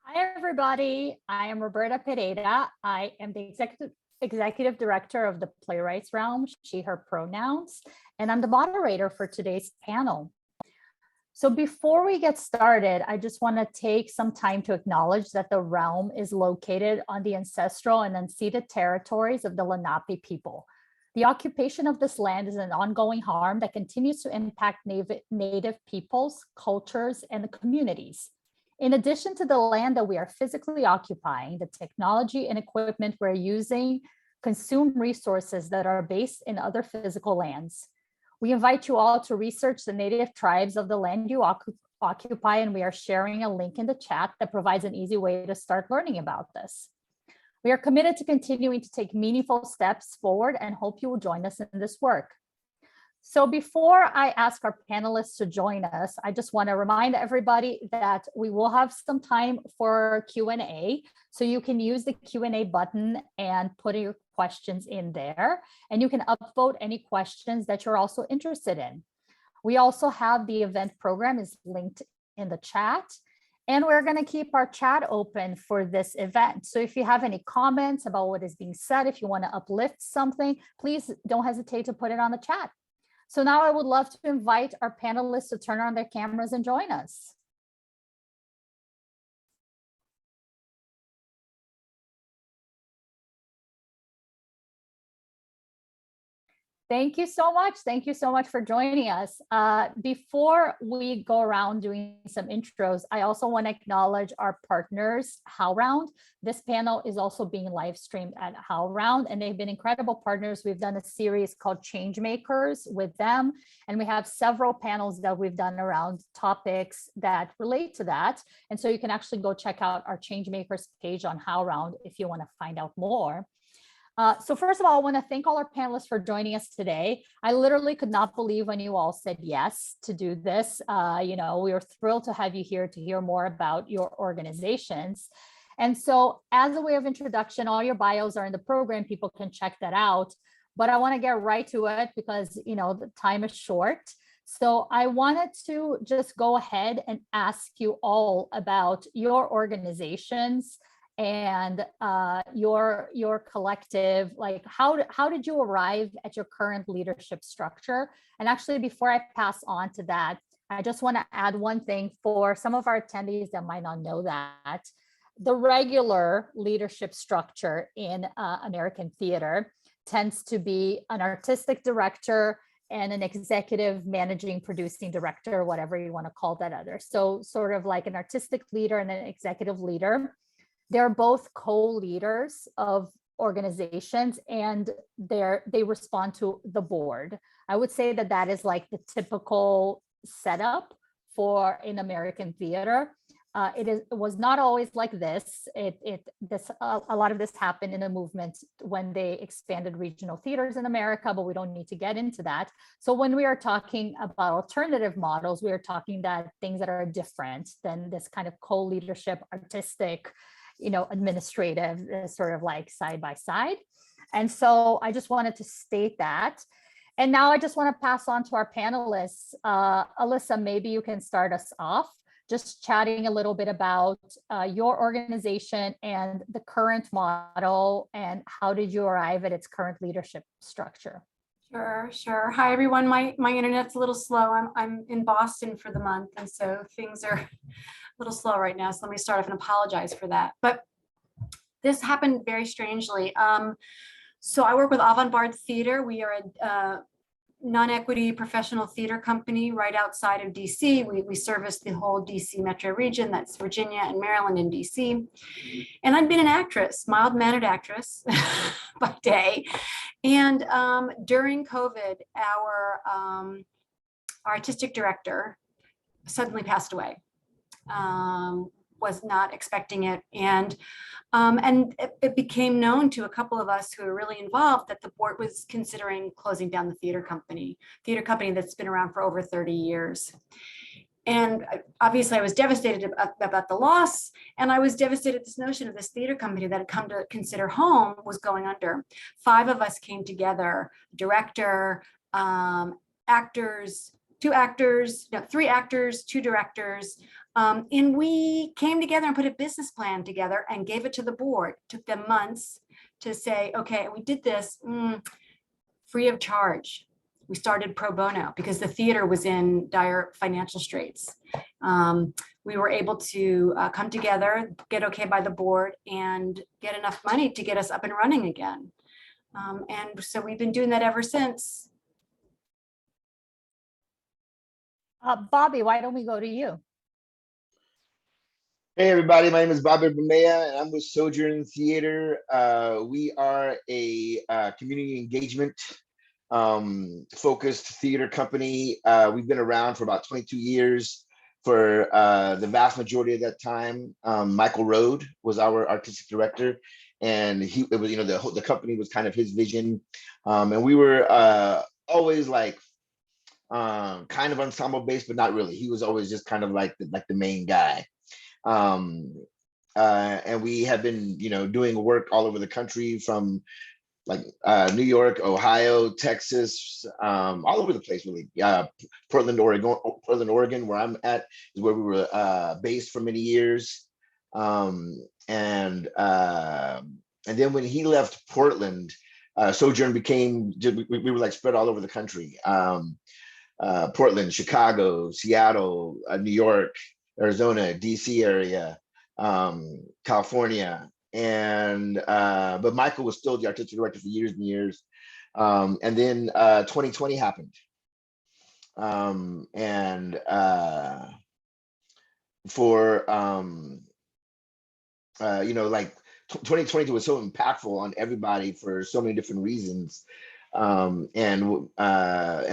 Hi, everybody. I am Roberta Pereira. I am the executive director of the Playwrights realm, she, her pronouns, and I'm the moderator for today's panel. So before we get started, I just want to take some time to acknowledge that the realm is located on the ancestral and unceded territories of the Lenape people. The occupation of this land is an ongoing harm that continues to impact Native peoples, cultures, and the communities. In addition to the land that we are physically occupying, the technology and equipment we're using consume resources that are based in other physical lands. We invite you all to research the native tribes of the land you occupy, and we are sharing a link in the chat that provides an easy way to start learning about this. We are committed to continuing to take meaningful steps forward and hope you will join us in this work. So before I ask our panelists to join us, I just want to remind everybody that we will have some time for Q&A. So you can use the Q&A button and put your questions in there, and you can upvote any questions that you're also interested in. We also have the event program is linked in the chat, and we're going to keep our chat open for this event. So if you have any comments about what is being said, if you want to uplift something, please don't hesitate to put it on the chat. So now I would love to invite our panelists to turn on their cameras and join us. Thank you so much. Thank you so much for joining us. Before we go around doing some intros, I also want to acknowledge our partners, HowlRound. This panel is also being live streamed at HowlRound, and they've been incredible partners. We've done a series called Changemakers with them, and we have several panels that we've done around topics that relate to that. And so you can actually go check out our Changemakers page on HowlRound if you want to find out more. So first of all, I want to thank all our panelists for joining us today. I literally could not believe when you all said yes to do this. We are thrilled to have you here to hear more about your organizations. And so as a way of introduction, all your bios are in the program. People can check that out. But I want to get right to it because, the time is short. So I wanted to just go ahead and ask you all about your organizations and your collective. Like how did you arrive at your current leadership structure? And actually, before I pass on to that, I just want to add one thing for some of our attendees that might not know that the regular leadership structure in American theater tends to be an artistic director and an executive managing producing director, whatever you want to call that other. So sort of like an artistic leader and an executive leader. They're both co-leaders of organizations, and they respond to the board. I would say that is like the typical setup for in American theater. It was not always like this. A lot of this happened in a movement when they expanded regional theaters in America, but we don't need to get into that. So when we are talking about alternative models, we are talking that things that are different than this kind of co-leadership, artistic, administrative, sort of like side by side. And so I just wanted to state that. And now I just want to pass on to our panelists. Alyssa, maybe you can start us off, just chatting a little bit about your organization and the current model, and how did you arrive at its current leadership structure? Sure. Hi, everyone. My internet's a little slow. I'm in Boston for the month, and so things are a little slow right now. So let me start off and apologize for that. But this happened very strangely. So I work with Avant Theater. We are a non-equity professional theater company right outside of DC. We service the whole DC metro region. That's Virginia and Maryland and DC. And I've been an actress, mild-mannered actress by day. And during COVID, our artistic director suddenly passed away. Was not expecting it, and it became known to a couple of us who were really involved that the board was considering closing down the theater company that's been around for over 30 years. And obviously I was devastated about the loss, and I was devastated at this notion of this theater company that had come to consider home was going under. 5 of us came together, director, actors, three actors, two directors. And we came together and put a business plan together and gave it to the board. It took them months to say, okay, we did this free of charge. We started pro bono because the theater was in dire financial straits. We were able to come together, get okay by the board, and get enough money to get us up and running again. And so we've been doing that ever since. Bobby, why don't we go to you? Hey everybody, my name is Bobby Bermea and I'm with Sojourn Theatre. We are a community engagement focused theater company. We've been around for about 22 years. For the vast majority of that time, Michael Rode was our artistic director, and it was, the company was kind of his vision, and we were always like kind of ensemble based, but not really. He was always just kind of like the main guy. And we have been, doing work all over the country, from like New York, Ohio, Texas, all over the place, really. Portland, Oregon, where I'm at, is where we were based for many years. And then when he left Portland, Sojourn became, we were like spread all over the country. Portland, Chicago, Seattle, New York, Arizona, DC area, California, and but Michael was still the artistic director for years and years. And then 2020 happened, and for like 2020 was so impactful on everybody for so many different reasons. And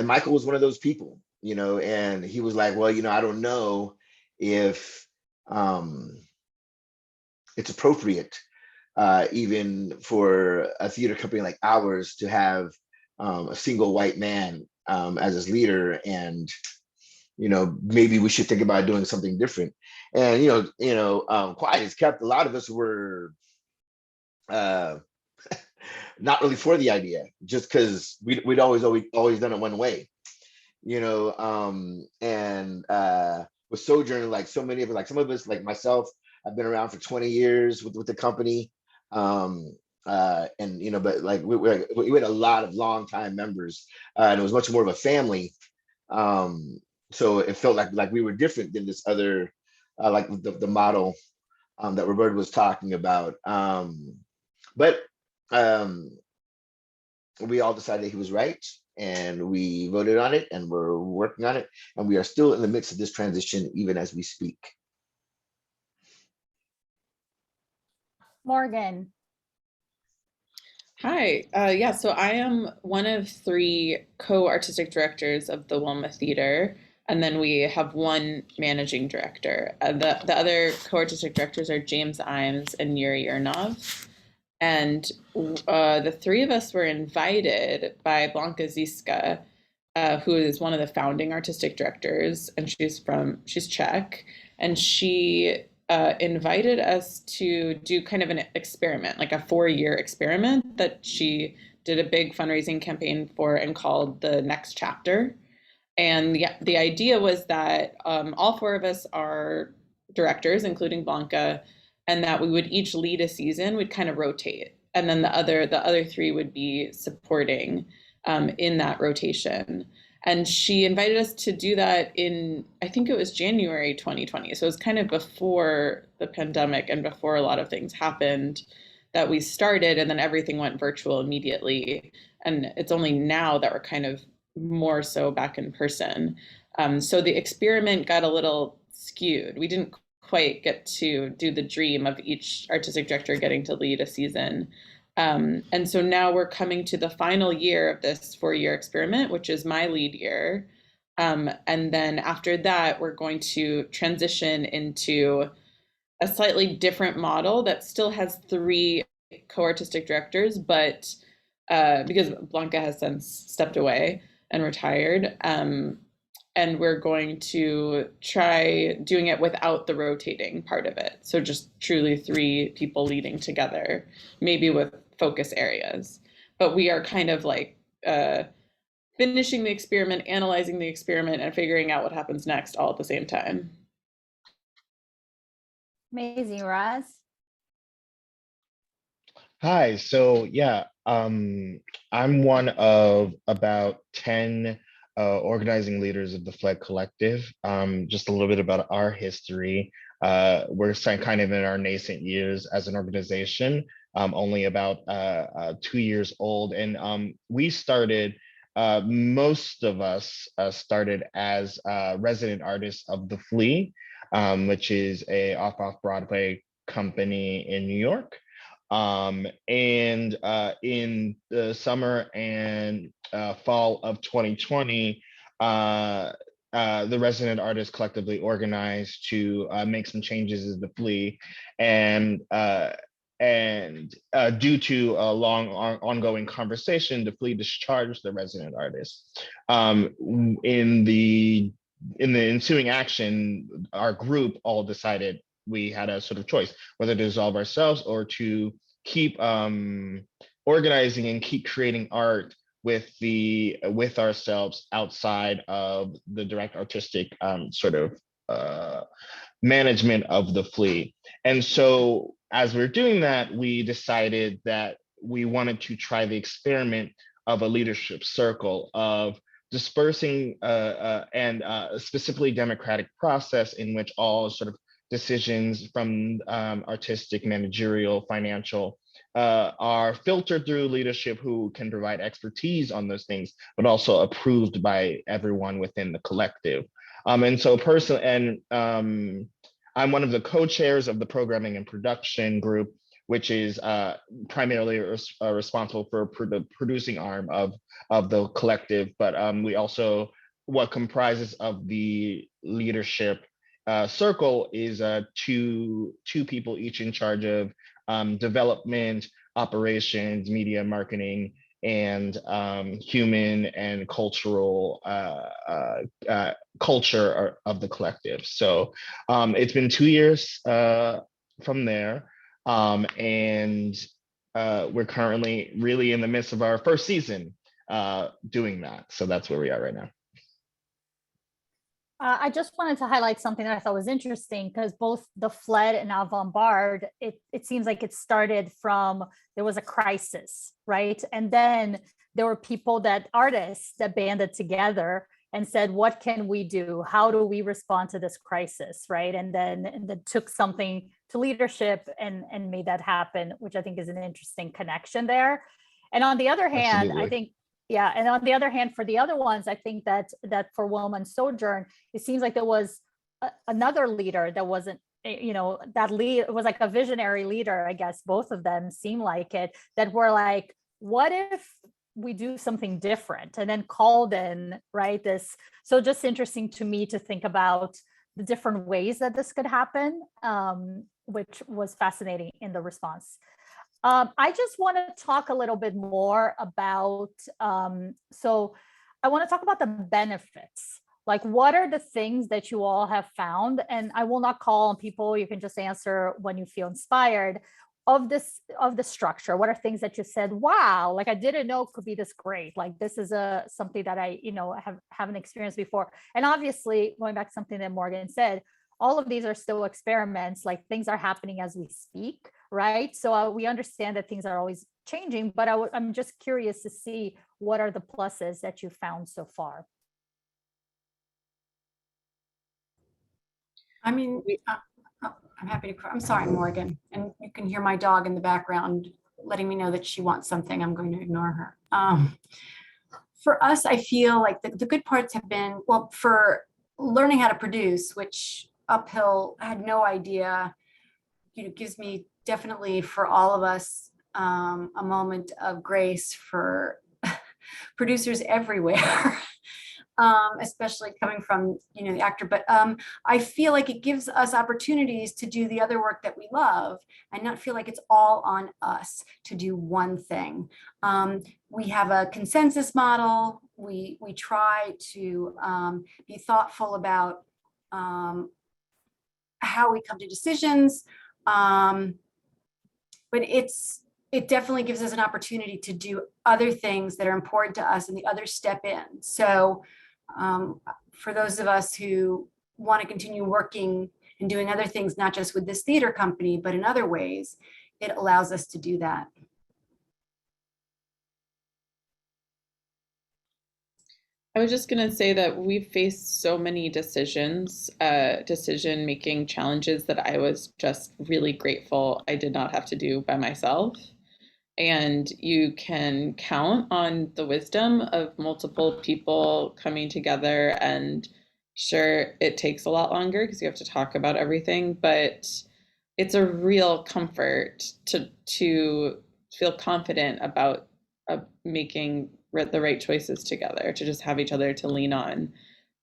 Michael was one of those people, and he was like, well, I don't know if it's appropriate even for a theater company like ours to have a single white man as its leader, and maybe we should think about doing something different. And quiet as kept, a lot of us were not really for the idea, just because we'd always done it one way, and with Sojourn, like so many of us, like some of us, like myself, I've been around for 20 years with the company. And but like we had a lot of longtime members, and it was much more of a family. So it felt like we were different than this other, like the model that Roberta was talking about. But we all decided he was right, and we voted on it, and we're working on it, and we are still in the midst of this transition even as we speak. Morgan. Hi, yeah, so I am one of 3 co-artistic directors of the Wilma Theater, and then we have 1 managing director. The other co-artistic directors are James Imes and Yuri Urnov. And the 3 of us were invited by Blanca Ziska, who is one of the founding artistic directors, and she's Czech, and she invited us to do kind of an experiment, like a 4-year experiment that she did a big fundraising campaign for and called The Next Chapter. And the idea was that all 4 of us are directors, including Blanca, and that we would each lead a season. We'd kind of rotate, and then the other 3 would be supporting in that rotation. And she invited us to do that in, I think it was January 2020. So it was kind of before the pandemic and before a lot of things happened that we started, and then everything went virtual immediately. And it's only now that we're kind of more so back in person. So the experiment got a little skewed. We didn't quite get to do the dream of each artistic director getting to lead a season. And so now we're coming to the final year of this 4-year experiment, which is my lead year. And then after that, we're going to transition into a slightly different model that still has 3 co-artistic directors, but because Blanca has since stepped away and retired, and we're going to try doing it without the rotating part of it. So just truly 3 people leading together, maybe with focus areas. But we are kind of like finishing the experiment, analyzing the experiment, and figuring out what happens next all at the same time. Amazing, Raz. Hi, so yeah, I'm one of about 10 organizing leaders of the Flag Collective. Just a little bit about our history. We're kind of in our nascent years as an organization, only about 2 years old. And we started, most of us started as resident artists of The Flea, which is a off-Broadway company in New York. In the summer and fall of 2020, the resident artists collectively organized to make some changes in The Flea, and due to a long ongoing conversation, The Flea discharged the resident artists. In the ensuing action, our group all decided we had a sort of choice whether to dissolve ourselves or to keep organizing and keep creating art with ourselves outside of the direct artistic sort of management of The Flea. And so as we're doing that, we decided that we wanted to try the experiment of a leadership circle, of dispersing and specifically democratic process in which all sort of decisions from artistic, managerial, financial are filtered through leadership who can provide expertise on those things, but also approved by everyone within the collective. And so I'm one of the co-chairs of the programming and production group, which is primarily responsible for the producing arm of the collective. But we also, what comprises of the leadership circle is two people each in charge of development, operations, media, marketing, and human and cultural culture of the collective. So it's been 2 years from there, and we're currently really in the midst of our first season doing that. So that's where we are right now. I just wanted to highlight something that I thought was interesting, because both the Fled and Avant, it seems like it started from, there was a crisis, right? And then there were artists that banded together and said, what can we do? How do we respond to this crisis, right? And then took something to leadership and made that happen, which I think is an interesting connection there. And on the other hand, Absolutely. I think, yeah, and on the other hand, for the other ones, I think that for Wilma and Sojourn, it seems like there was another leader that wasn't, that lead was like a visionary leader, I guess both of them seem like it, that were like, what if we do something different, and then called in, right? So just interesting to me to think about the different ways that this could happen, which was fascinating in the response. I just want to talk a little bit more about, so I want to talk about the benefits. Like, what are the things that you all have found? And I will not call on people, you can just answer when you feel inspired, of the structure. What are things that you said, wow, like I didn't know it could be this great. Like this is something that I, haven't experienced before. And obviously, going back to something that Morgan said, all of these are still experiments, like things are happening as we speak, right? So we understand that things are always changing, but I'm just curious to see what are the pluses that you found so far. I mean, I'm happy to, I'm sorry, Morgan, and you can hear my dog in the background letting me know that she wants something. I'm going to ignore her. For us, I feel like the good parts have been, well, for learning how to produce, which uphill, I had no idea, gives me definitely for all of us a moment of grace for producers everywhere. Especially coming from, the actor, but I feel like it gives us opportunities to do the other work that we love and not feel like it's all on us to do one thing. We have a consensus model. We try to be thoughtful about how we come to decisions, but it definitely gives us an opportunity to do other things that are important to us and the others step in. So for those of us who want to continue working and doing other things, not just with this theater company, but in other ways, it allows us to do that. I was just going to say that we've faced so many decision-making challenges that I was just really grateful I did not have to do by myself. And you can count on the wisdom of multiple people coming together. And sure, it takes a lot longer because you have to talk about everything, but it's a real comfort to feel confident about making the right choices together, to just have each other to lean on.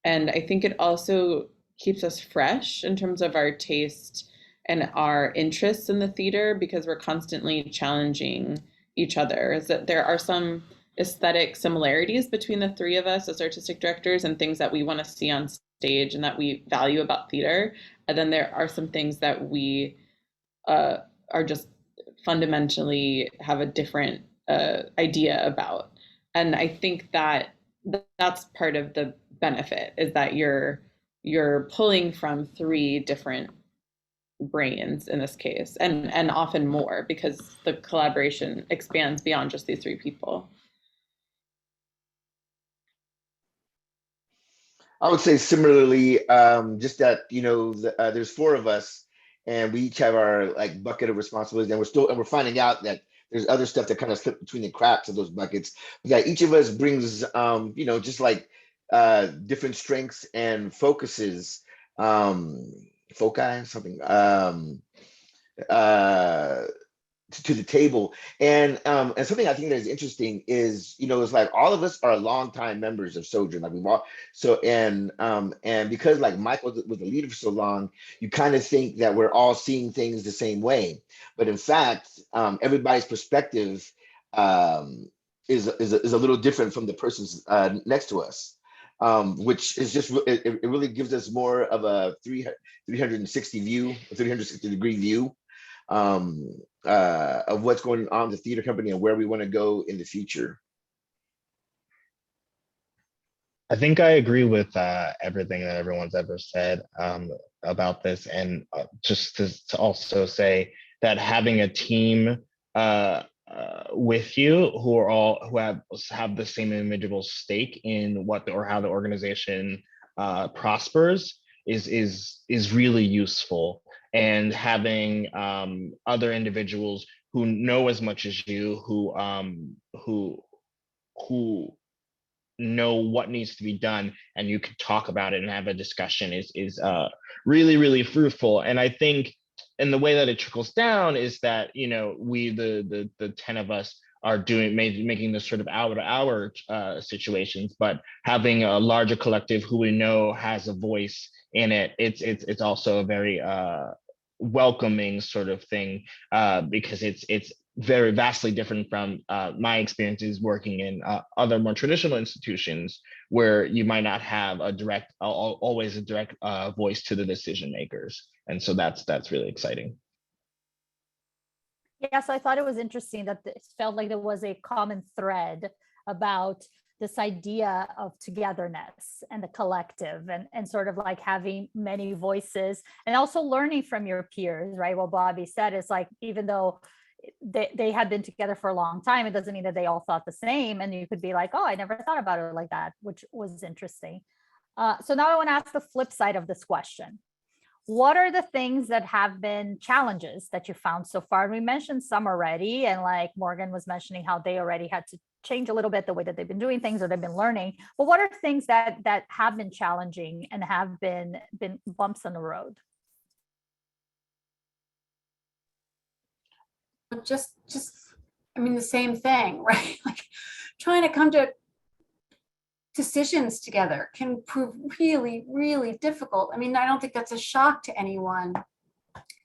And I think it also keeps us fresh in terms of our taste and our interests in the theater, because we're constantly challenging each other. Is that there are some aesthetic similarities between the three of us as artistic directors and things that we want to see on stage and that we value about theater. And then there are some things that we are just fundamentally have a different idea about. And I think that that's part of the benefit, is that you're pulling from three different brains in this case, and often more, because the collaboration expands beyond just these three people. I would say similarly, just that, you know, there's four of us and we each have our like bucket of responsibilities, and we're finding out that there's other stuff that kind of slip between the cracks of those buckets. But yeah, each of us brings, you know, just like different strengths and focuses, foci, something, to the table. And something I think that is interesting is, you know, it's like all of us are longtime members of Sojourn. Like we've all, so, and because like Michael was the leader for so long, you kind of think that we're all seeing things the same way. But in fact, everybody's perspective is a little different from the person's next to us. Which is just, it really gives us more of a 360 view, a 360 degree view of what's going on in the theater company and where we want to go in the future. I think I agree with everything that everyone's ever said about this, and just to also say that having a team with you who have the same individual stake in how the organization prospers is really useful. And having other individuals who know as much as you, who know what needs to be done, and you can talk about it and have a discussion is really, really fruitful. And I think in the way that it trickles down is that, you know, we the 10 of us are making this sort of hour situations, but having a larger collective who we know has a voice in it, it's also a very welcoming sort of thing, because it's very vastly different from my experiences working in other more traditional institutions, where you might not have always a direct voice to the decision makers. And so that's really exciting. Yes, I thought it was interesting that it felt like there was a common thread about this idea of togetherness and the collective, and sort of like having many voices and also learning from your peers, right? What Bobby said is like, even though they had been together for a long time, it doesn't mean that they all thought the same. And you could be like, oh, I never thought about it like that, which was interesting. So now I want to ask the flip side of this question. What are the things that have been challenges that you found so far? And we mentioned some already, and like Morgan was mentioning how they already had to change a little bit the way that they've been doing things or they've been learning. But what are things that have been challenging and have been bumps on the road? Just I mean, the same thing, right? Like trying to come to decisions together can prove really, really difficult. I mean, I don't think that's a shock to anyone,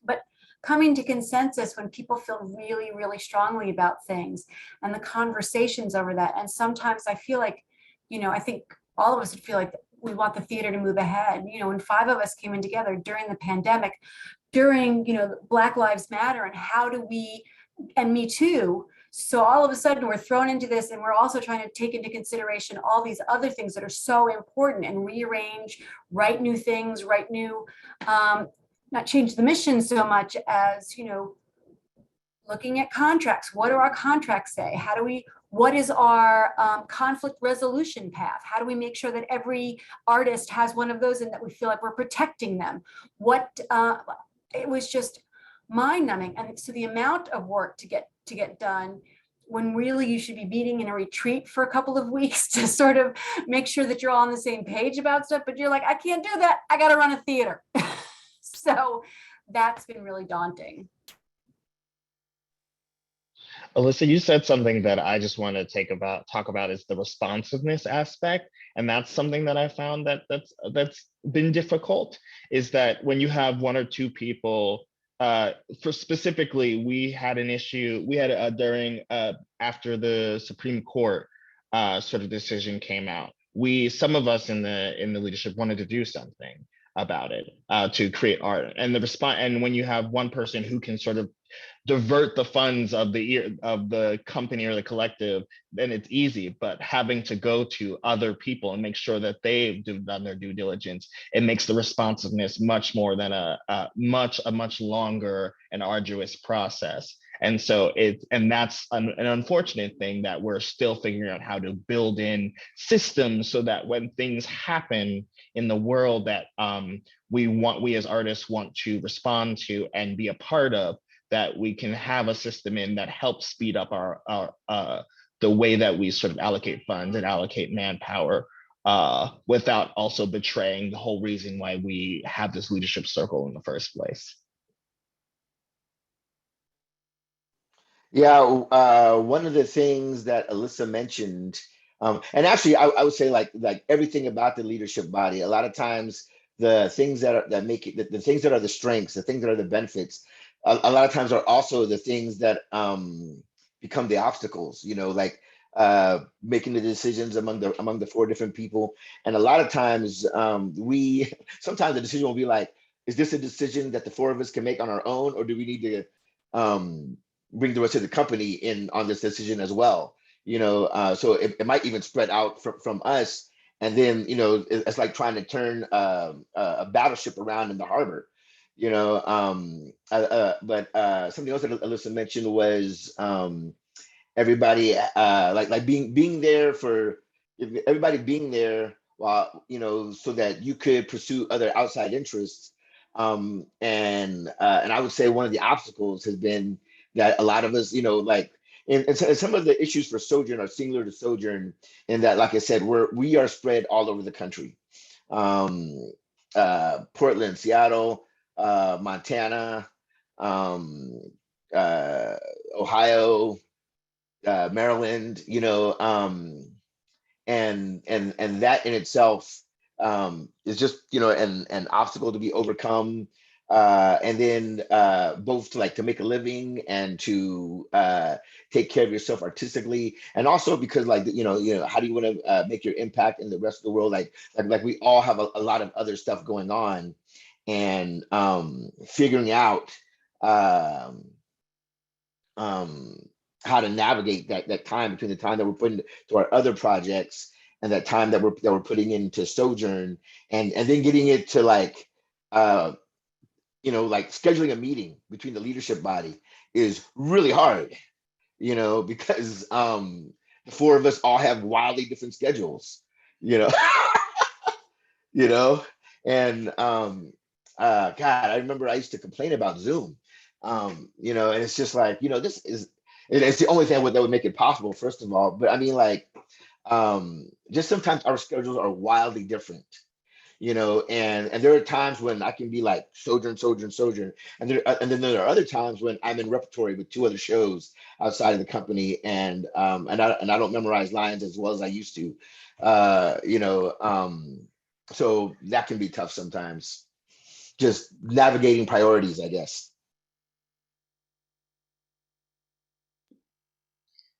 but coming to consensus when people feel really, really strongly about things, and the conversations over that. And sometimes I feel like, you know, I think all of us would feel like we want the theater to move ahead. You know, when 5 of us came in together during the pandemic, during, you know, Black Lives Matter, and how do we and me too. So all of a sudden we're thrown into this, and we're also trying to take into consideration all these other things that are so important, and rearrange, write new things, write new, not change the mission so much as, looking at contracts. What do our contracts say? What is our conflict resolution path? How do we make sure that every artist has one of those and that we feel like we're protecting them? It was just mind numbing. And so the amount of work to get done, when really you should be meeting in a retreat for a couple of weeks to sort of make sure that you're all on the same page about stuff, but you're like, I can't do that. I got to run a theater. So that's been really daunting. Alyssa, you said something that I just want to talk about is the responsiveness aspect. And that's something that I found that's been difficult, is that when you have one or two people, for specifically, we had an issue, after the Supreme Court sort of decision came out, some of us in the leadership wanted to do something about it, to create art. And and when you have one person who can sort of divert the funds of the company or the collective, then it's easy. But having to go to other people and make sure that they've done their due diligence, it makes the responsiveness much more than a much longer and arduous process. And so that's an unfortunate thing, that we're still figuring out how to build in systems so that when things happen in the world that we as artists want to respond to and be a part of, that we can have a system in that helps speed up our the way that we sort of allocate funds and allocate manpower, without also betraying the whole reason why we have this leadership circle in the first place. Yeah, one of the things that Alyssa mentioned, and actually I would say like everything about the leadership body, a lot of times the things that make it, the things that are the strengths, the things that are the benefits, a lot of times are also the things that become the obstacles, like making the decisions among the four different people. And a lot of times sometimes the decision will be like, is this a decision that the four of us can make on our own, or do we need to bring the rest of the company in on this decision as well? So it might even spread out from us, and then it's like trying to turn a battleship around in the harbor. But something else that Alyssa mentioned was everybody like being there for everybody being there, while so that you could pursue other outside interests. And I would say one of the obstacles has been that a lot of us, and some of the issues for Sojourn are similar to Sojourn, in that, like I said, we are spread all over the country. Portland, Seattle, Montana, Ohio, Maryland, and that in itself is just an obstacle to be overcome. And then both to make a living and to take care of yourself artistically, and also because how do you want to make your impact in the rest of the world? Like we all have a lot of other stuff going on, and figuring out how to navigate that time between the time that we're putting to our other projects and that time that we're putting into Sojourn, and then getting it to scheduling a meeting between the leadership body is really hard, because the four of us all have wildly different schedules, and God, I remember I used to complain about Zoom, and it's just like, it's the only thing that would make it possible, first of all. But I mean, just sometimes our schedules are wildly different, and there are times when I can be like Sojourn, and then there are other times when I'm in repertory with two other shows outside of the company, and I don't memorize lines as well as I used to, so that can be tough sometimes, just navigating priorities, I guess.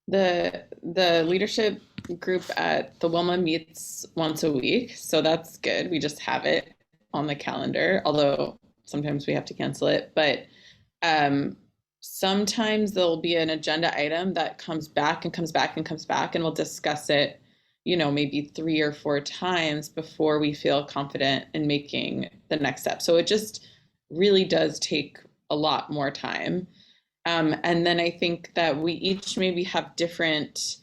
The leadership group at the Wilma meets once a week, so that's good. We just have it on the calendar, although sometimes we have to cancel it. But sometimes there'll be an agenda item that comes back and comes back and comes back, and we'll discuss it, you know, maybe 3 or 4 times before we feel confident in making the next step. So it just really does take a lot more time. And then I think that we each maybe have different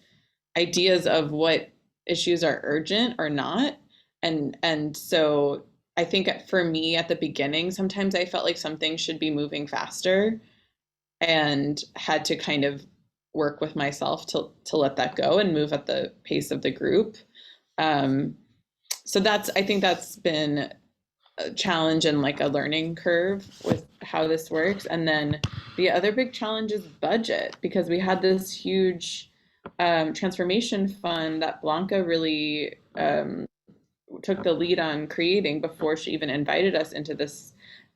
ideas of what issues are urgent or not. And so I think for me at the beginning, sometimes I felt like something should be moving faster and had to kind of work with myself to let that go and move at the pace of the group. So I think that's been a challenge and like a learning curve with how this works. And then the other big challenge is budget, because we had this huge transformation fund that Blanca really took the lead on creating before she even invited us into this.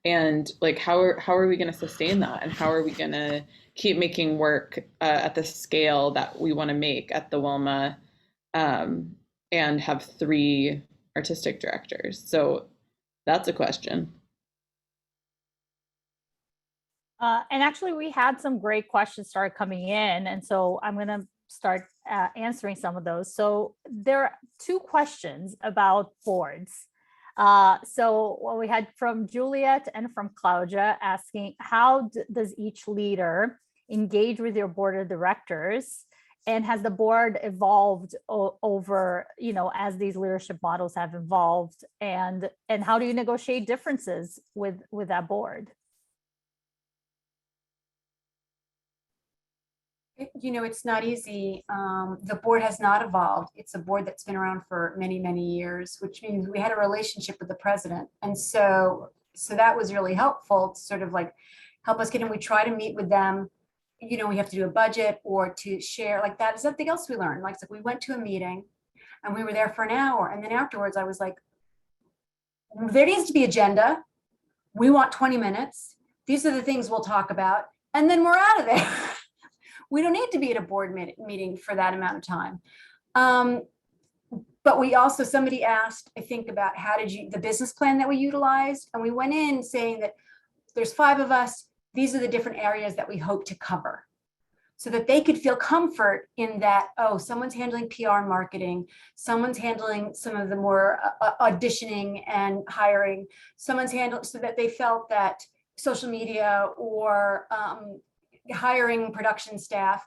And like, how are we going to sustain that? And how are we going to keep making work at the scale that we want to make at the Wilma, and have 3 artistic directors? So that's a question. And actually, we had some great questions start coming in. And so I'm going to start answering some of those. So there are 2 questions about boards. So what we had from Juliet and from Claudia asking, how does each leader engage with your board of directors? And has the board evolved over, you know, as these leadership models have evolved? And how do you negotiate differences with that board? You know, it's not easy. The board has not evolved. It's a board that's been around for many, many years, which means we had a relationship with the president. And so that was really helpful to sort of like help us get in. We try to meet with them. You know, we have to do a budget or to share like that. Is something else we learned. Like we went to a meeting and we were there for an hour. And then afterwards I was like, there needs to be agenda. We want 20 minutes. These are the things we'll talk about. And then we're out of there. We don't need to be at a board meeting for that amount of time. But we also, somebody asked, I think, about the business plan that we utilized. And we went in saying that there's 5 of us. These are the different areas that we hope to cover, so that they could feel comfort in that, oh, someone's handling PR and marketing, someone's handling some of the more auditioning and hiring, someone's handling, so that they felt that social media or hiring production staff,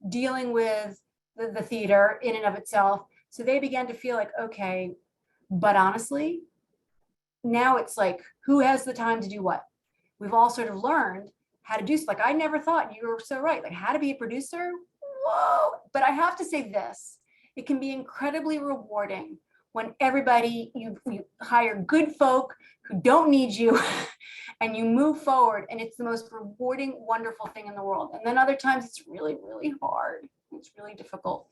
dealing with the theater in and of itself. So they began to feel like, okay, but honestly, now it's like, who has the time to do what? We've all sort of learned how to do, like, I never thought, you were so right, like how to be a producer. Whoa. But I have to say this, it can be incredibly rewarding when everybody, you hire good folk who don't need you and you move forward, and it's the most rewarding, wonderful thing in the world. And then other times it's really, really hard. It's really difficult.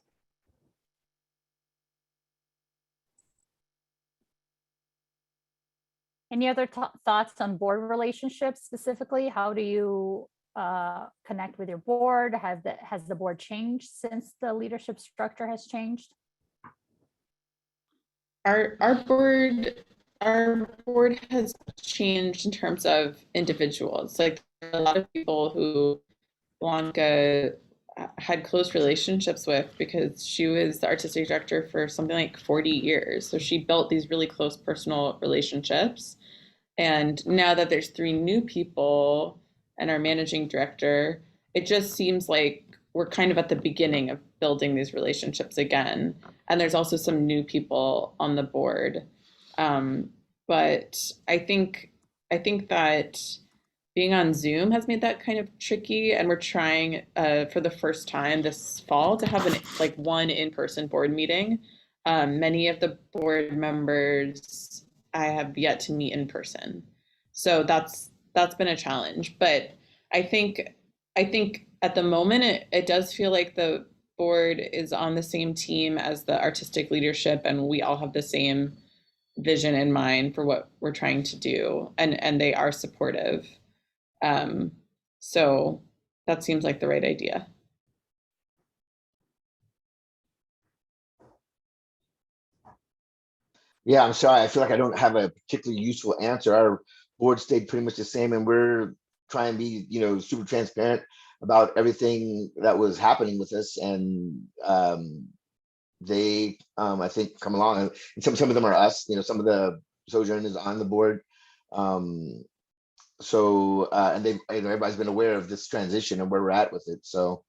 Any other thoughts on board relationships specifically? How do you connect with your board? Has the board changed since the leadership structure has changed? Our board has changed in terms of individuals. Like, there are a lot of people who Blanca had close relationships with because she was the artistic director for something like 40 years. So she built these really close personal relationships. And now that there's 3 new people and our managing director, it just seems like we're kind of at the beginning of building these relationships again. And there's also some new people on the board. But I think that being on Zoom has made that kind of tricky. And we're trying for the first time this fall to have one in-person board meeting. Many of the board members I have yet to meet in person. So that's been a challenge. But I think at the moment, it does feel like the board is on the same team as the artistic leadership, and we all have the same vision in mind for what we're trying to do, and they are supportive. So that seems like the right idea. Yeah, I'm sorry. I feel like I don't have a particularly useful answer. Our board stayed pretty much the same, and we're try and be, super transparent about everything that was happening with us. And they, I think, come along, and some of them are us, some of the Sojourn is on the board. So, and they, everybody's been aware of this transition and where we're at with it. So.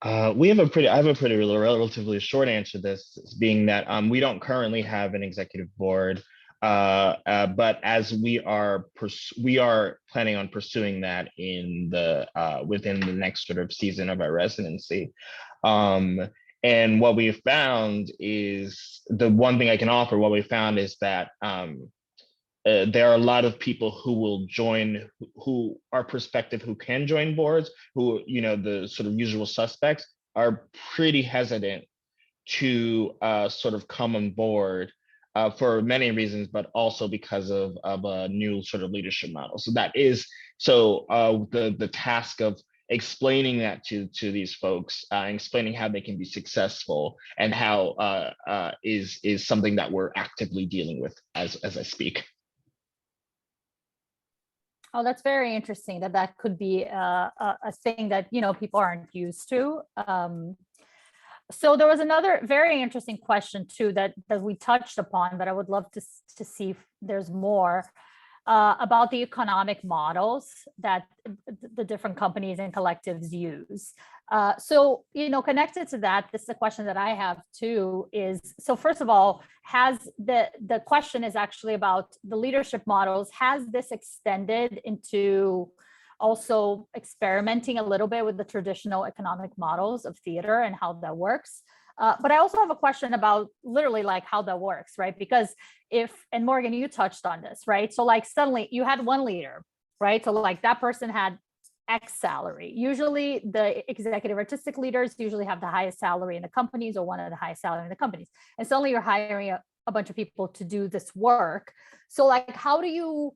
I have a pretty relatively short answer to this, being that we don't currently have an executive board, but as we are planning on pursuing that in the within the next sort of season of our residency. And what we have found is, the one thing I can offer, what we found is that there are a lot of people who will join, who are prospective, who can join boards, who, the sort of usual suspects, are pretty hesitant to sort of come on board for many reasons, but also because of a new sort of leadership model. So that is, the task of explaining that to these folks, explaining how they can be successful, and how is something that we're actively dealing with as I speak. Oh, that's very interesting. That could be a thing that people aren't used to. So there was another very interesting question too that we touched upon, but I would love to see if there's more about the economic models that the different companies and collectives use. So, connected to that, this is a question that I have too, is, so first of all, has the question is actually about the leadership models. Has this extended into also experimenting a little bit with the traditional economic models of theater and how that works? But I also have a question about literally like how that works, right? Because and Morgan, you touched on this, right? So like suddenly you had one leader, right? So like that person had X salary. Usually the executive artistic leaders usually have the highest salary in the companies, or one of the highest salary in the companies. And suddenly you're hiring a bunch of people to do this work. So like, how do you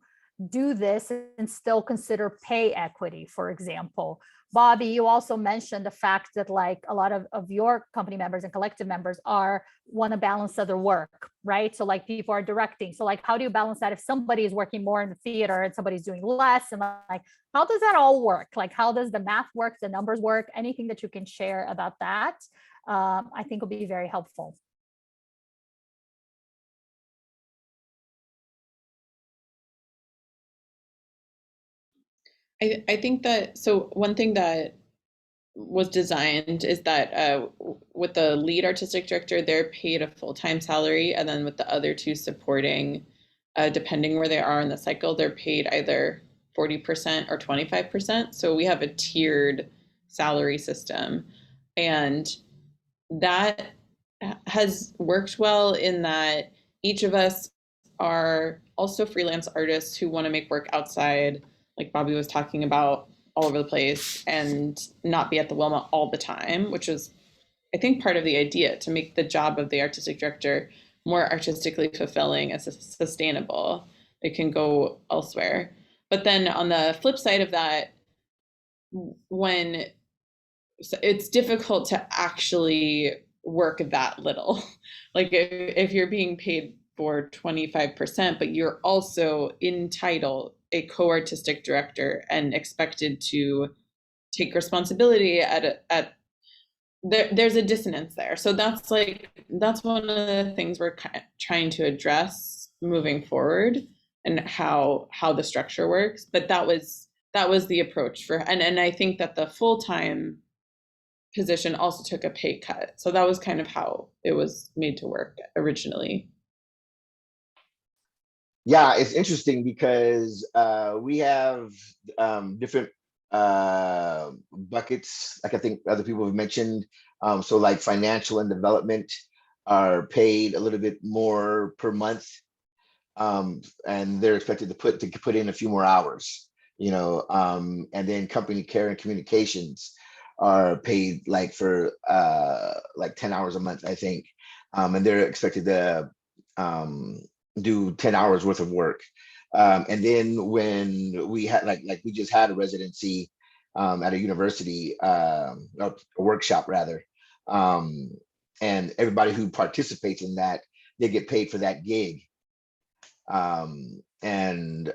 do this and still consider pay equity, for example? Bobby, you also mentioned the fact that like a lot of your company members and collective members want to balance other work, right? So like people are directing. So like, how do you balance that if somebody is working more in the theater and somebody's doing less? And like, how does that all work? Like, how does the math work, the numbers work? Anything that you can share about that, I think will be very helpful. I think that, so one thing that was designed is that with the lead artistic director, they're paid a full-time salary, and then with the other two supporting, depending where they are in the cycle, they're paid either 40% or 25%. So we have a tiered salary system, and that has worked well in that each of us are also freelance artists who want to make work outside, like Bobby was talking about, all over the place, and not be at the Wilma all the time, which is, I think, part of the idea, to make the job of the artistic director more artistically fulfilling and sustainable. It can go elsewhere. But then on the flip side of that, when it's difficult to actually work that little, like if you're being paid for 25%, but you're also in title a co-artistic director and expected to take responsibility there's a dissonance there. So that's one of the things we're trying to address moving forward, and how the structure works. But that was the approach and I think that the full-time position also took a pay cut. So that was kind of how it was made to work originally. Yeah, it's interesting because we have different buckets, like I think other people have mentioned. So like financial and development are paid a little bit more per month, and they're expected to put in a few more hours, and then company care and communications are paid like for like 10 hours a month, I think, and they're expected to do 10 hours worth of work. And then when we had like we just had a residency at a university, a workshop rather, and everybody who participates in that, they get paid for that gig. And and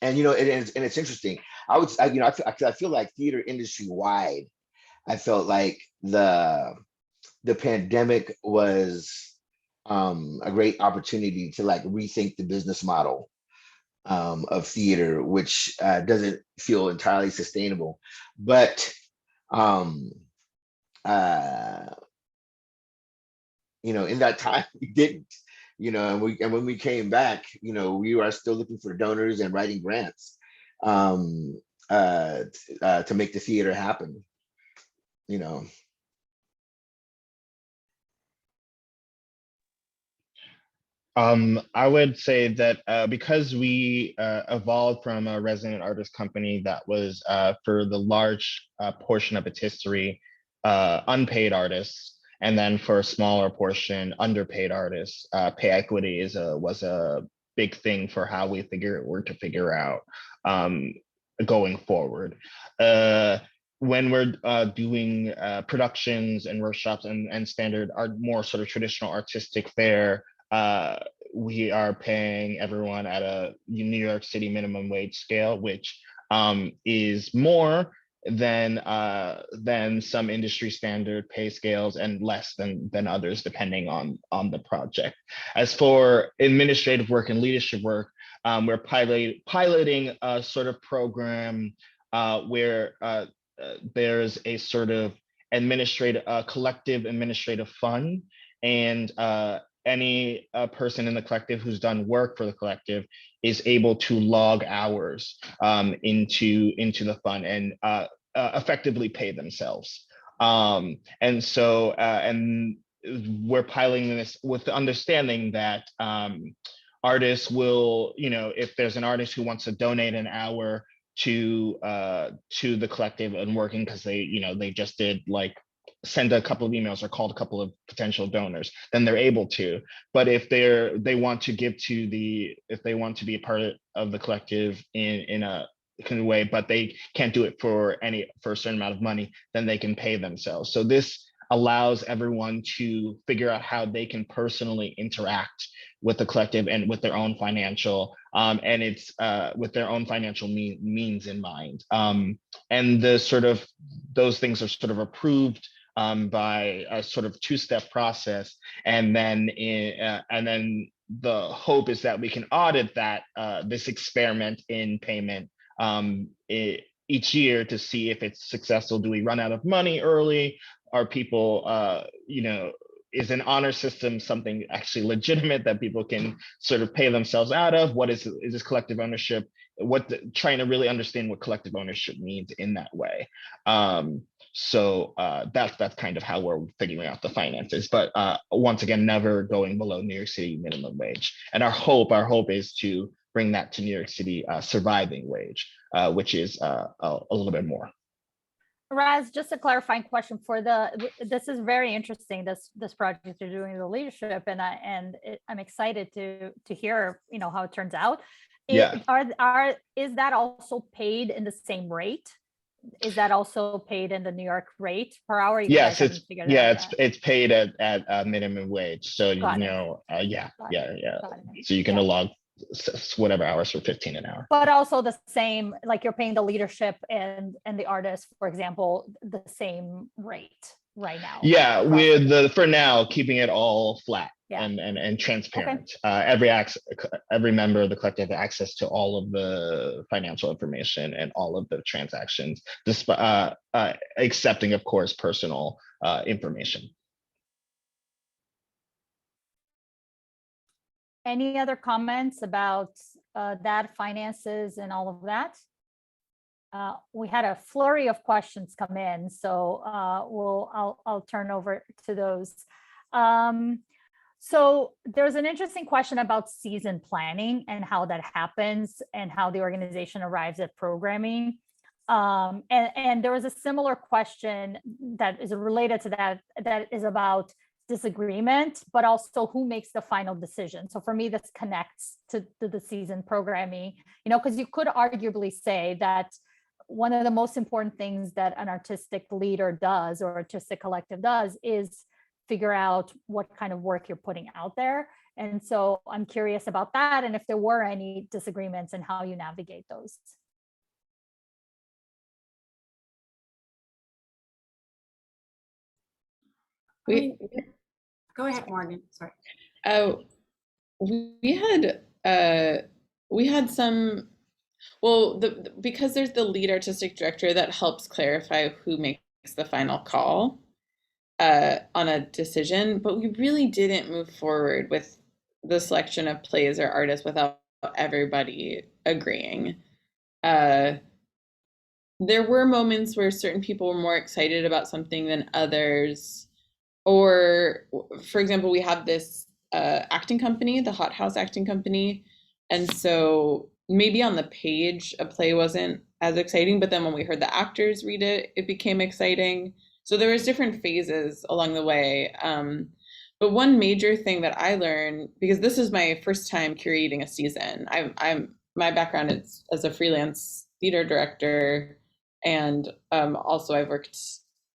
you know, and it's interesting. You know, I feel like theater industry wide, I felt like the pandemic was a great opportunity to like rethink the business model of theater, which doesn't feel entirely sustainable. But you know, in that time we didn't, you know, and when we came back, you know, we are still looking for donors and writing grants to make the theater happen, you know. I would say that because we evolved from a resident artist company that was for the large portion of its history, unpaid artists, and then for a smaller portion, underpaid artists, pay equity was a big thing for how we were to figure out going forward. When we're doing productions and workshops and standard art, more sort of traditional artistic fare, we are paying everyone at a New York City minimum wage scale, which is more than some industry standard pay scales and less than others, depending on the project. As for administrative work and leadership work, we're piloting a sort of program where there's a sort of collective administrative fund, and any person in the collective who's done work for the collective is able to log hours into the fund and effectively pay themselves. And so, and we're piloting this with the understanding that artists will, you know, if there's an artist who wants to donate an hour to the collective and working because they just did like send a couple of emails or called a couple of potential donors, then they're able to. But if they want to give if they want to be a part of the collective in a kind of way, but they can't do it for a certain amount of money, then they can pay themselves. So this allows everyone to figure out how they can personally interact with the collective and with their own financial and it's with their own financial means in mind. And those things are sort of approved by a sort of two-step process, and then the hope is that we can audit that this experiment in payment each year to see if it's successful. Do we run out of money early? Are people, is an honor system something actually legitimate that people can sort of pay themselves out of? What is this collective ownership? Trying to really understand what collective ownership means in that way. So that's kind of how we're figuring out the finances. But once again, never going below New York City minimum wage. And our hope is to bring that to New York City surviving wage, which is a little bit more. Raz, just a clarifying question this is very interesting, this project you're doing, the leadership, and I'm excited to hear, how it turns out. Yeah. Is that also paid in the same rate? Is that also paid in the New York rate per hour? Yes, it's paid at minimum wage. So yeah. So you can log whatever hours for 15 an hour. But also the same, like you're paying the leadership and the artist, for example, the same rate right now. Yeah, with for now keeping it all flat and transparent. Okay. Every member of the collective has access to all of the financial information and all of the transactions, excepting, of course, personal information. Any other comments about that, finances, and all of that? We had a flurry of questions come in, so I'll turn over to those. So there's an interesting question about season planning and how that happens and how the organization arrives at programming. And there was a similar question that is related to that is about disagreement, but also who makes the final decision. So for me, this connects to the season programming, because you could arguably say that one of the most important things that an artistic leader does or artistic collective does is figure out what kind of work you're putting out there. And so I'm curious about that, and if there were any disagreements and how you navigate those. Go ahead, Morgan. Sorry. We had some, well, because there's the lead artistic director that helps clarify who makes the final call on a decision, but we really didn't move forward with the selection of plays or artists without everybody agreeing. There were moments where certain people were more excited about something than others. Or, for example, we have this acting company, the Hot House Acting Company. And so maybe on the page, a play wasn't as exciting, but then when we heard the actors read it, it became exciting. So there was different phases along the way. But one major thing that I learned, because this is my first time curating a season, my background is as a freelance theater director, and also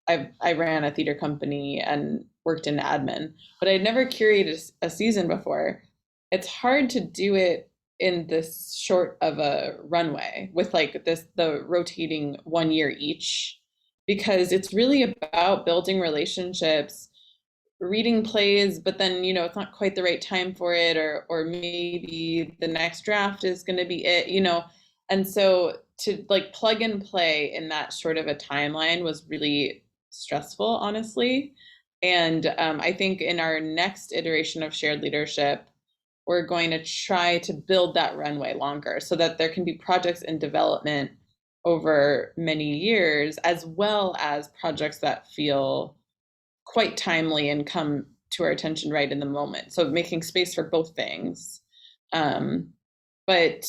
I ran a theater company and worked in admin, but I'd never curated a season before. It's hard to do it in this short of a runway with like the rotating 1 year each, because it's really about building relationships, reading plays, but then, you know, it's not quite the right time for it, or maybe the next draft is going to be it, you know. And so to like plug and play in that sort of a timeline was really stressful, honestly. And I think in our next iteration of shared leadership, we're going to try to build that runway longer so that there can be projects in development over many years, as well as projects that feel quite timely and come to our attention right in the moment. So making space for both things. But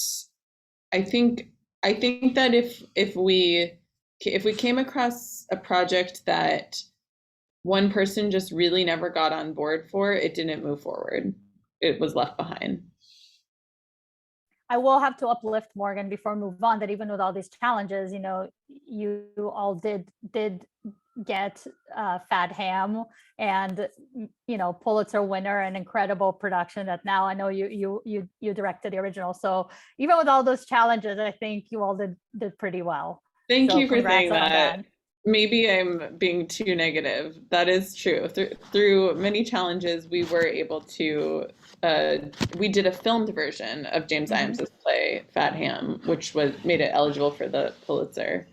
I think that if we came across a project that one person just really never got on board for, it didn't move forward. It was left behind. I will have to uplift Morgan before we move on, that even with all these challenges, you know, you all did get Fat Ham and, you know, Pulitzer winner, an incredible production that now I know you directed the original. So even with all those challenges, I think you all did pretty well. Thank you for saying that. Maybe I'm being too negative. That is true. Through many challenges, we were able to, we did a filmed version of James Iams's play, Fat Ham, which made it eligible for the Pulitzer.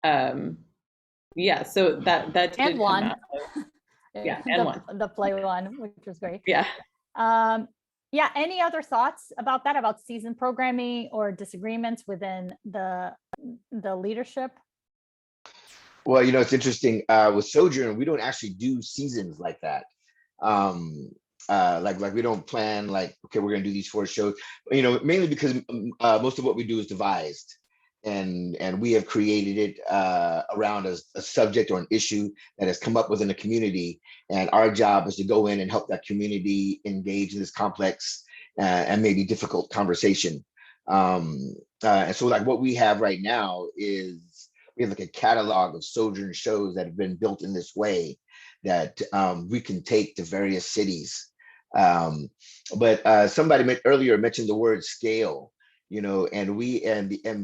Yeah, so that did and come won. out. Yeah, and won. The play one, which was great. Yeah. Yeah, any other thoughts about that, about season programming or disagreements within the leadership? Well, you know, it's interesting with Sojourn, we don't actually do seasons like that. Like we don't plan like, okay, we're gonna do these 4 shows, you know, mainly because most of what we do is devised, and we have created it around a subject or an issue that has come up within the community, and our job is to go in and help that community engage in this complex and maybe difficult conversation. And so like what we have right now is we have like a catalog of Sojourn shows that have been built in this way that we can take to various cities. But somebody earlier mentioned the word scale, you know, and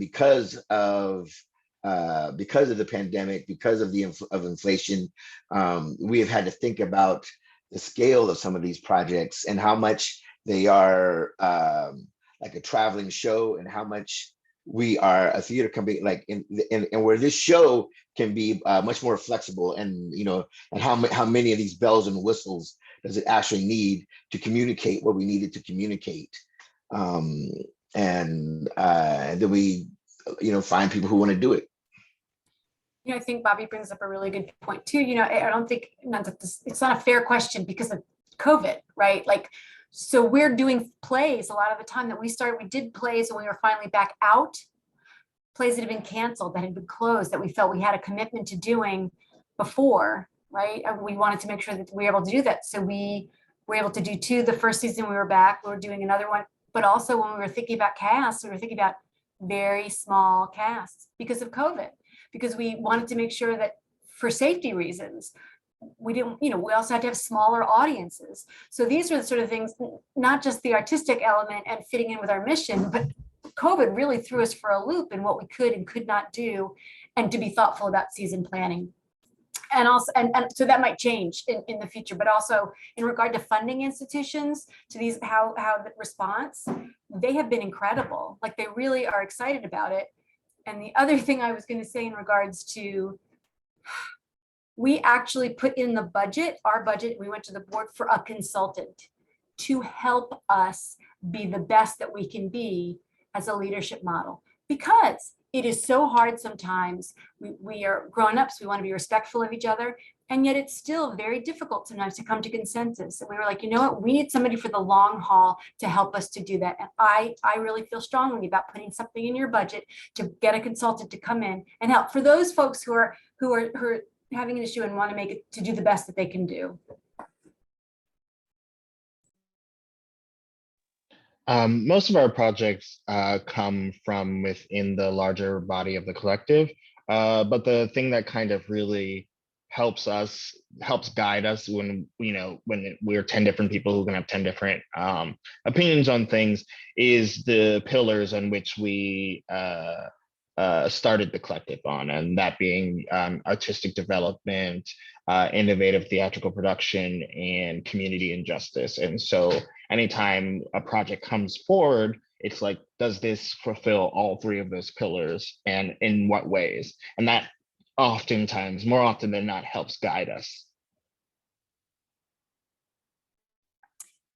because of the pandemic, because of inflation, we have had to think about the scale of some of these projects and how much they are like a traveling show, and how much we are a theater company, like and where this show can be much more flexible, and you know, and how many of these bells and whistles does it actually need to communicate what we needed to communicate, and then we, you know, find people who want to do it. You know, I think Bobby brings up a really good point too. You know, I don't think, not that it's not a fair question because of COVID, right? Like, so we're doing plays a lot of the time that we did plays when we were finally back out, plays that had been canceled, that had been closed, that we felt we had a commitment to doing before, right? And we wanted to make sure that we were able to do that. So we were able to do 2 the first season we were back. We were doing another one. But also when we were thinking about casts, we were thinking about very small casts because of COVID, because we wanted to make sure that for safety reasons, we didn't, you know, we also had to have smaller audiences. So these are the sort of things, not just the artistic element and fitting in with our mission, but COVID really threw us for a loop in what we could and could not do, and to be thoughtful about season planning. And also, and so that might change in the future, but also in regard to funding institutions, to these, how the response, they have been incredible. Like, they really are excited about it. And the other thing I was going to say in regards to, we actually put in the budget, our budget, we went to the board for a consultant to help us be the best that we can be as a leadership model, because it is so hard sometimes. We are grown-ups, we want to be respectful of each other, and yet it's still very difficult sometimes to come to consensus. And we were like, you know what, we need somebody for the long haul to help us to do that. And I really feel strongly about putting something in your budget to get a consultant to come in and help for those folks who are having an issue and want to make it, to do the best that they can do. Most of our projects come from within the larger body of the collective, but the thing that kind of really helps guide us when, you know, when we're 10 different people who can have 10 different opinions on things, is the pillars on which we started the collective on, and that being artistic development, innovative theatrical production, and community injustice. And so anytime a project comes forward, it's like, does this fulfill all three of those pillars, and in what ways? And that oftentimes, more often than not, helps guide us.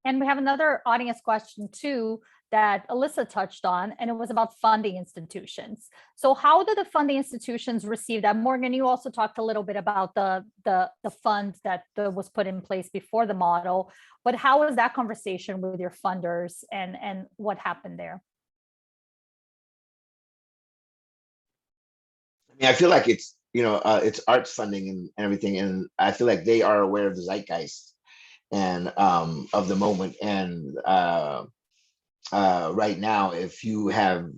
And we have another audience question too that Alyssa touched on, and it was about funding institutions. So how do the funding institutions receive that? Morgan, you also talked a little bit about the fund that was put in place before the model, but how was that conversation with your funders, and what happened there? I mean, I feel like it's, you know, it's arts funding and everything, and I feel like they are aware of the zeitgeist and of the moment. And right now, if you have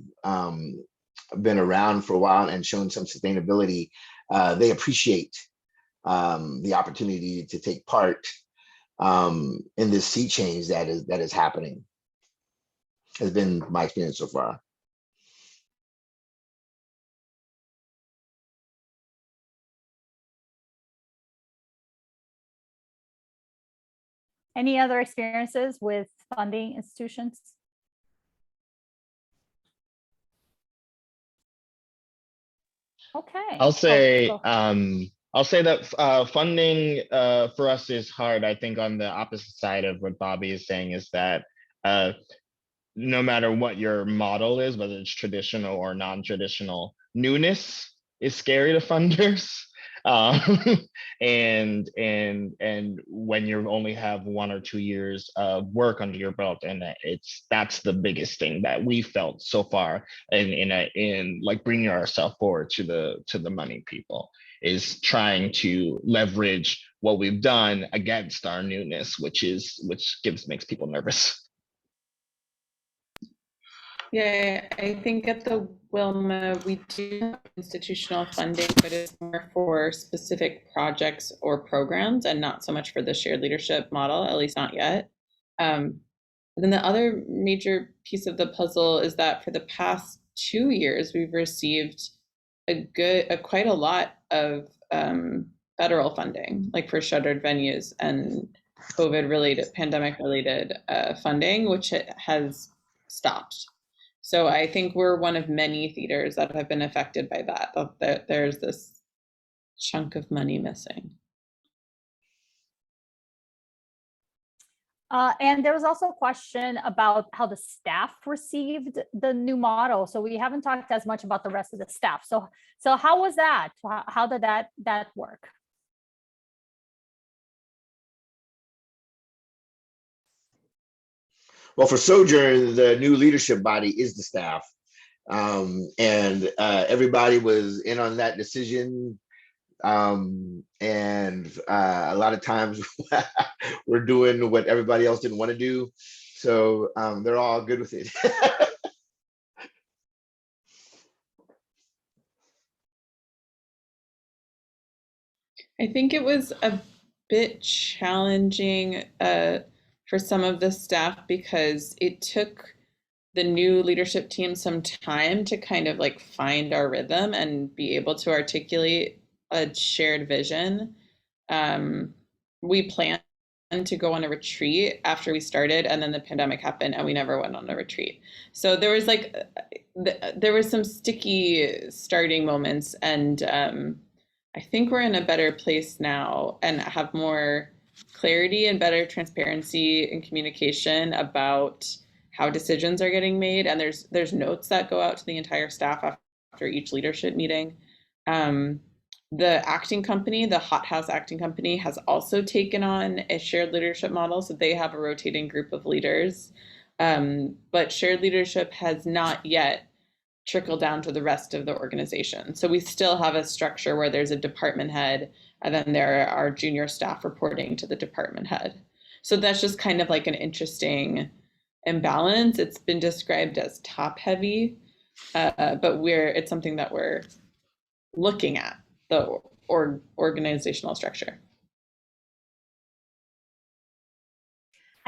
been around for a while and shown some sustainability, they appreciate the opportunity to take part in this sea change that is happening. Has been my experience so far. Any other experiences with funding institutions? Okay. I'll say go. I'll say that funding for us is hard. I think on the opposite side of what Bobby is saying is that no matter what your model is, whether it's traditional or non-traditional, newness is scary to funders. And when you only have 1 or 2 years of work under your belt, and that's the biggest thing that we felt so far in like bringing ourselves forward to the money people, is trying to leverage what we've done against our newness, which makes people nervous. Yeah, I think at the Wilma, we do have institutional funding, but it's more for specific projects or programs and not so much for the shared leadership model, at least not yet. Then the other major piece of the puzzle is that for the past 2 years, we've received quite a lot of federal funding, like for shuttered venues and COVID-related, pandemic-related funding, which has stopped. So I think we're one of many theaters that have been affected by that. There's this chunk of money missing. And there was also a question about how the staff received the new model. So we haven't talked as much about the rest of the staff. So how was that? How did that work? Well, for Sojourn, the new leadership body is the staff. And everybody was in on that decision. And a lot of times we're doing what everybody else didn't want to do. So they're all good with it. I think it was a bit challenging for some of the staff because it took the new leadership team some time to kind of like find our rhythm and be able to articulate a shared vision. We planned to go on a retreat after we started, and then the pandemic happened and we never went on a retreat. So there was like, there were some sticky starting moments, and I think we're in a better place now and have more clarity and better transparency and communication about how decisions are getting made. And there's notes that go out to the entire staff after each leadership meeting. The acting company, the Hothouse Acting Company, has also taken on a shared leadership model. So they have a rotating group of leaders. But shared leadership has not yet trickled down to the rest of the organization. So we still have a structure where there's a department head, and then there are junior staff reporting to the department head. So that's just kind of like an interesting imbalance. It's been described as top heavy, but it's something that we're looking at, the organizational structure.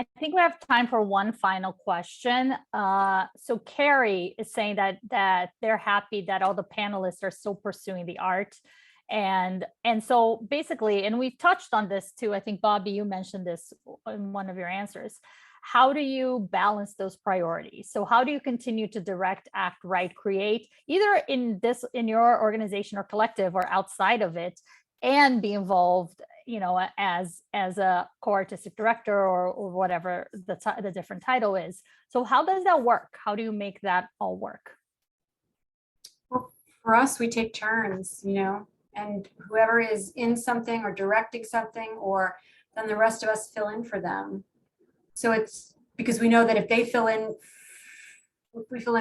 I think we have time for one final question. So Carrie is saying that they're happy that all the panelists are still pursuing the art. And so basically, and we've touched on this too, I think Bobby, you mentioned this in one of your answers. How do you balance those priorities? So how do you continue to direct, act, write, create, either in your organization or collective or outside of it, and be involved, as a co-artistic director or whatever the different title is? So how does that work? How do you make that all work? Well, for us, we take turns, and whoever is in something or directing something, or then the rest of us fill in for them. So it's because we know that if we fill in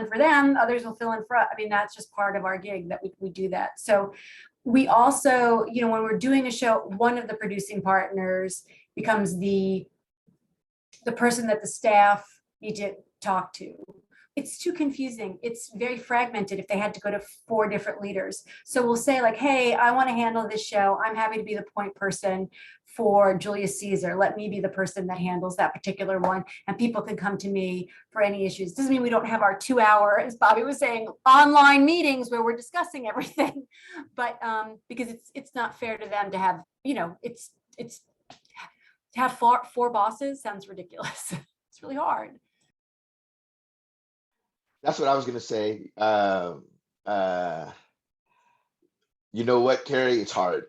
for them, others will fill in for us. I mean, that's just part of our gig that we do that. So we also, when we're doing a show, one of the producing partners becomes the person that the staff need to talk to. It's too confusing. It's very fragmented if they had to go to 4 different leaders. So we'll say like, hey, I want to handle this show. I'm happy to be the point person for Julius Caesar. Let me be the person that handles that particular one. And people can come to me for any issues. Doesn't mean we don't have our 2-hour, as Bobby was saying, online meetings where we're discussing everything. But because it's not fair to them to have, it's to have 4 bosses sounds ridiculous. It's really hard. That's what I was gonna say. You know what, Carrie? It's hard.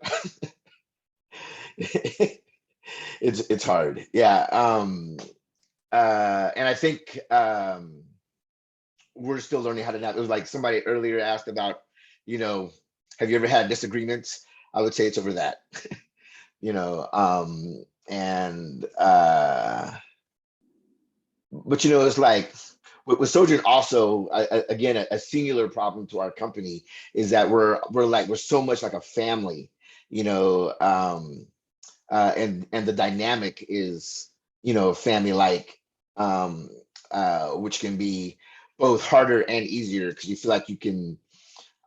It's hard. Yeah. And I think we're still learning how to navigate. It was like somebody earlier asked about, have you ever had disagreements? I would say it's over that. But it's like with Sojourn also, again, a singular problem to our company is that we're so much like a family, and the dynamic is, family-like, which can be both harder and easier because you feel like you can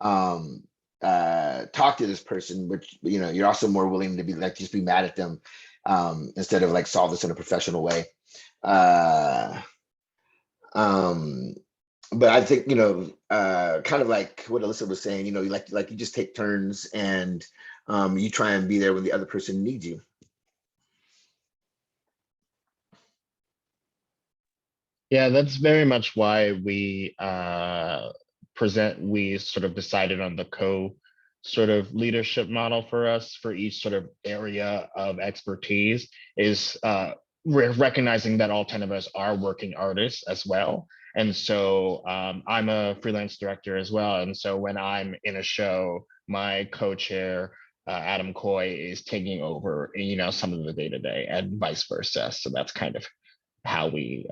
talk to this person, but you're also more willing to be like just be mad at them instead of like solve this in a professional way. But I think, kind of like what Alyssa was saying, you just take turns and you try and be there when the other person needs you. Yeah, that's very much why we sort of decided on the sort of leadership model for us for each sort of area of expertise is we're recognizing that all 10 of us are working artists as well. And so I'm a freelance director as well. And so when I'm in a show, my co-chair, Adam Coy, is taking over, some of the day-to-day and vice versa. So that's kind of how we,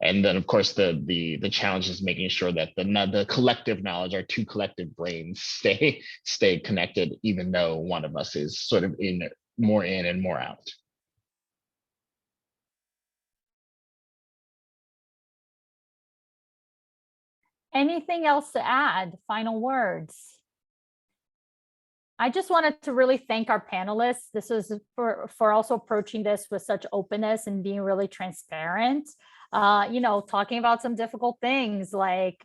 and then of course the challenge is making sure that the collective knowledge, our 2 collective brains stay connected, even though one of us is sort of more in and more out. Anything else to add? Final words? I just wanted to really thank our panelists. This is for also approaching this with such openness and being really transparent. Talking about some difficult things like,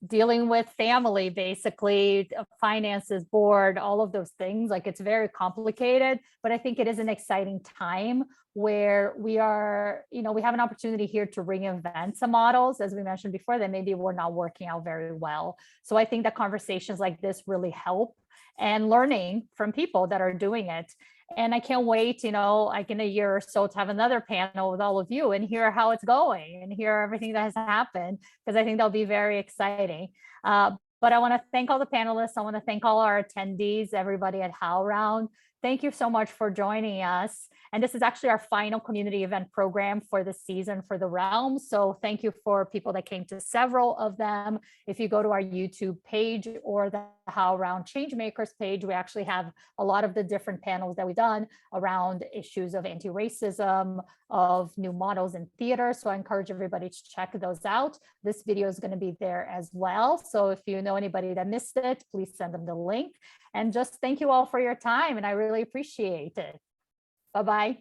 dealing with family, basically, finances, board, all of those things. Like, it's very complicated, but I think it is an exciting time where we are, we have an opportunity here to reinvent some models, as we mentioned before, that maybe were not working out very well. So I think that conversations like this really help, and learning from people that are doing it. And I can't wait, like in a year or so, to have another panel with all of you and hear how it's going and hear everything that has happened, because I think that'll be very exciting. But I want to thank all the panelists. I want to thank all our attendees, everybody at HowlRound. Thank you so much for joining us. And this is actually our final community event program for the season for the Realm. So thank you for people that came to several of them. If you go to our YouTube page or the HowlRound Changemakers page, we actually have a lot of the different panels that we've done around issues of anti-racism, of new models in theater. So I encourage everybody to check those out. This video is going to be there as well. So if you know anybody that missed it, please send them the link. And just thank you all for your time, and I really appreciate it. Bye-bye.